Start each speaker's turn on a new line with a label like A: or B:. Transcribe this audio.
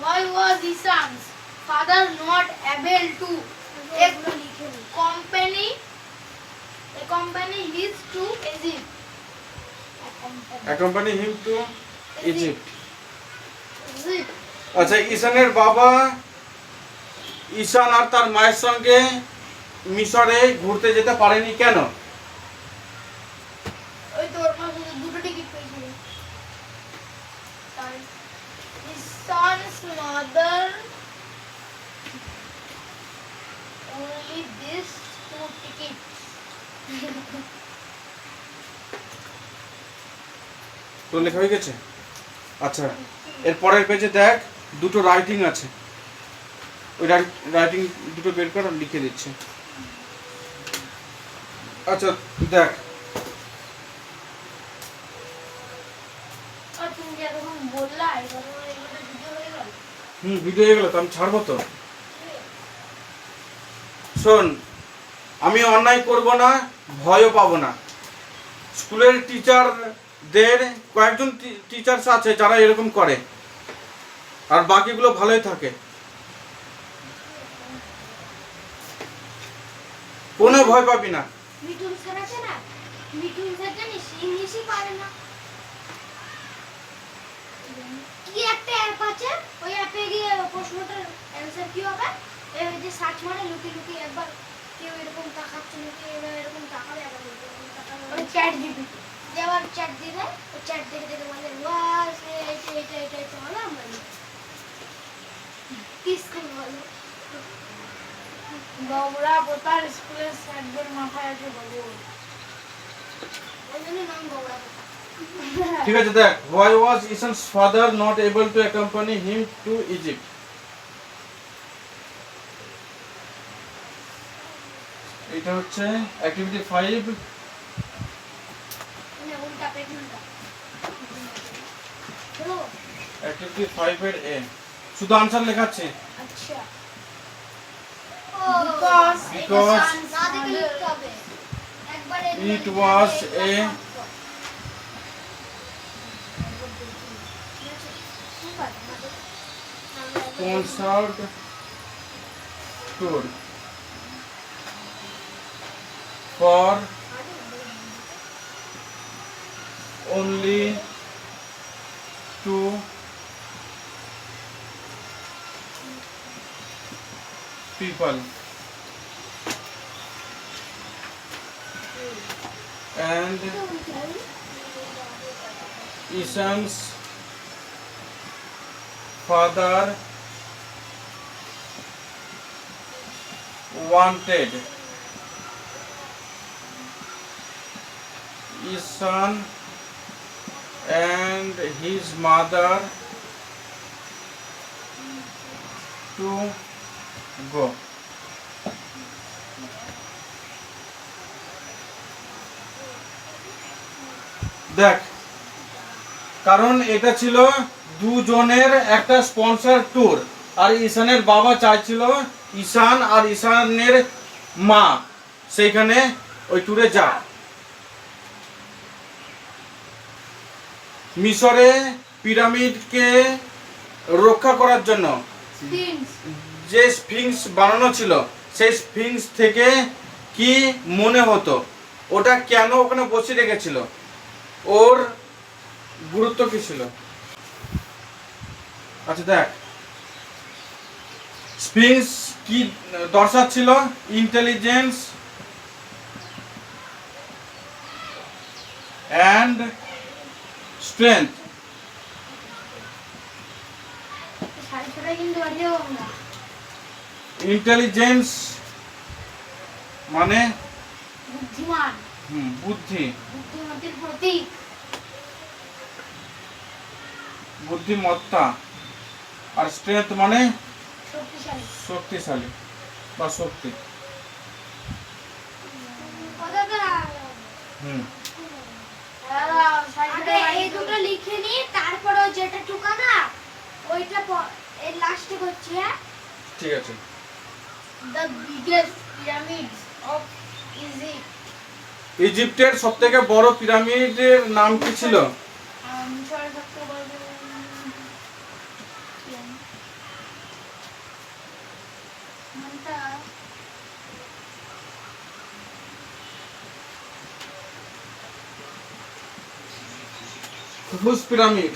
A: Why was Isan's father not able to accompany his to Egypt?
B: Accompany him to Egypt.
A: Egypt.
B: আচ্ছা, ঈশানের বাবা ঈশান আর তার মায়ের সঙ্গে মিশরে ঘুরতে যেতে পারেনি কেন?
A: ওই তো ওর মা দুটো টিকিট পেয়েছিল। His son's mother only these two tickets.
B: তো লেখা হয়ে গেছে। আচ্ছা, এর পরের পেজে দেখ দুটো রাইটিং আছে, ওই রাইটিং দুটো বের করে লিখে দিচ্ছে। আচ্ছা দেখ,
A: আর তুমি যে এরকম বললা এবার ভিডিও হয়ে গেল।
B: ভিডিও হয়ে গেল তো আমি ছাড়বো তো। শোন, আমি অন্যায় করব না, ভয়ও পাবো না। স্কুলের টিচারদের কয়েকজন টিচার্স আছে যারা এরকম করে, আর বাকিগুলো ভালোই থাকে। কোনো ভয় পাবি না।
A: মিঠুন স্যার আছে না, মিঠুন স্যার জানিস ইংলিশই পারে না। কি একটা অ্যাপ আছে, ওই অ্যাপে গিয়ে প্রশ্নটার অ্যানসার কি হবে, এই যে সার্চ মানে লুকিয়ে লুকিয়ে একবার কেউ এরকম তাকাচ্ছে নাকি, এরকম তাকাবে, আবার এরকম তাকাবে, ওই চ্যাট জিপিটি যে আবার চ্যাট দিয়ে দেয়, ওই চ্যাট দেখে দেখে বলে ওয়াস এটা হলো আমরা কি স্কুল হলো গবরা পোতার স্কুলের স্যারদের মাথায় আছে বলো, ওই জন্য নাম গবরা পোতা।
B: ঠিক আছে দেখ, why was Ishan's father not able to accompany him to Egypt? এটা হচ্ছে অ্যাক্টিভিটি 5,
A: না উল্টা পেট উল্টা তো
B: অ্যাক্টিভিটি 5 এর এ, শুধু আনসার লেখাচ্ছে।
A: আচ্ছা
B: because
A: না দেখে লিখতে হবে একবারে
B: it was a sponsored tour for only 2 people and Ishan's father wanted Ishan and his mother to go. দেখ, কারণ এটা ছিল দুজনের একটা স্পন্সর ট্যুর, আর ঈশানের বাবা চাইছিল ঈশান আর ঈশানের মা সেইখানে ওই ট্যুরে যা। মিশরে পিরামিডকে রক্ষা করার জন্য যে স্ফিংস বানানো ছিল, সেই স্ফিংস থেকে কি মনে হতো, ওটা কেন ওখানে বসিয়ে রেখেছিল, ওর গুরুত্ব কি ছিল। আচ্ছা দেখ, স্ফিংস কি দর্শাচ্ছিল, ইন্টেলিজেন্স অ্যান্ড স্ট্রেংথ। ইন্টেলিজেন্স মানে
A: বুদ্ধিমান,
B: বুদ্ধি,
A: বুদ্ধিমত্তার প্রতীক,
B: বুদ্ধিমত্তা, আর স্ট্রেংথ মানে
A: শক্তিশালী,
B: শক্তিশালী বা শক্তি।
A: এই দুটো লিখে নি, তারপরে যেটা টুকা না ওইটা এর লাস্টে হচ্ছে।
B: ঠিক আছে।
A: The biggest pyramids of Egypt.
B: ইজিপ্টের সবথেকে বড় পিরামিডের নাম কি ছিল?
A: ঘন্টা
B: Whose pyramid?